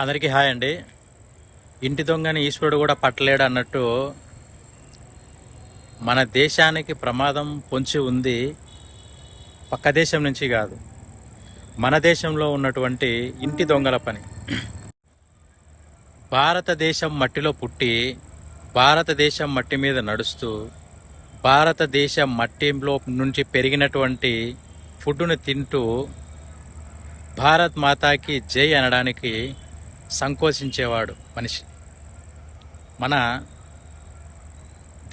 అందరికీ హాయ్ అండి. ఇంటి దొంగని ఈశ్వరుడు కూడా పట్టలేడు అన్నట్టు మన దేశానికి ప్రమాదం పొంచి ఉంది. పక్క దేశం నుంచి కాదు, మన దేశంలో ఉన్నటువంటి ఇంటి దొంగల పని. భారతదేశం మట్టిలో పుట్టి, భారతదేశం మట్టి మీద నడుస్తూ, భారతదేశం మట్టిలో నుంచి పెరిగినటువంటి ఫుడ్ను తింటూ భారత్ మాతాకి జై అనడానికి సంకోచించేవాడు మనిషి. మన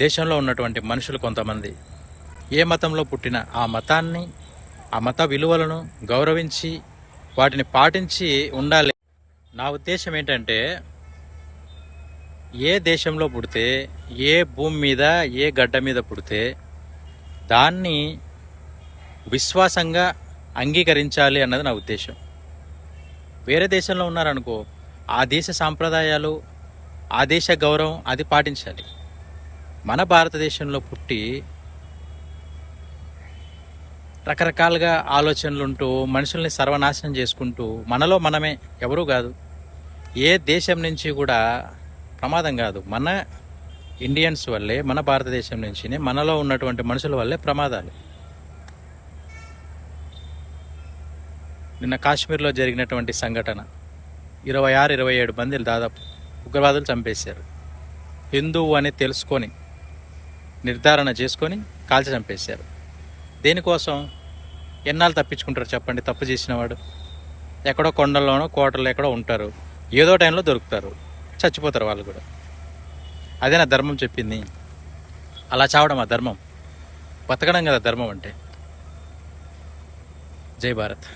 దేశంలో ఉన్నటువంటి మనుషులు కొంతమంది ఏ మతంలో పుట్టినా ఆ మతాన్ని, ఆ మత విలువలను గౌరవించి వాటిని పాటించి ఉండాలి. నా ఉద్దేశం ఏంటంటే, ఏ దేశంలో పుడితే, ఏ భూమి మీద, ఏ గడ్డ మీద పుడితే దాన్ని విశ్వాసంగా అంగీకరించాలి అన్నది నా ఉద్దేశం. వేరే దేశంలో ఉన్నారనుకో, ఆ దేశ సాంప్రదాయాలు, ఆ దేశ గౌరవం అది పాటించాలి. మన భారతదేశంలో పుట్టి రకరకాలుగా ఆలోచనలుంటూ మనుషుల్ని సర్వనాశనం చేసుకుంటూ మనలో మనమే, ఎవరూ కాదు, ఏ దేశం నుంచి కూడా ప్రమాదం కాదు. మన ఇండియన్స్ వల్లే, మన భారతదేశం నుంచినే మనలో ఉన్నటువంటి మనుషుల వల్లే ప్రమాదాలు. నిన్న కాశ్మీర్లో జరిగినటువంటి సంఘటన, 26-27 మందిని దాదాపు ఉగ్రవాదులు చంపేశారు. హిందువు అని తెలుసుకొని, నిర్ధారణ చేసుకొని కాల్చి చంపేశారు. దేనికోసం? ఎన్నాళ్ళు తప్పించుకుంటారు చెప్పండి? తప్పు చేసిన వాడు ఎక్కడో కొండల్లోనో కోటల్లో ఎక్కడో ఉంటారు, ఏదో టైంలో దొరుకుతారు, చచ్చిపోతారు వాళ్ళు కూడా. అదే నా ధర్మం చెప్పింది. అలా చావడం ఆ ధర్మం? బతకడం కదా ధర్మం అంటే. జై భారత్.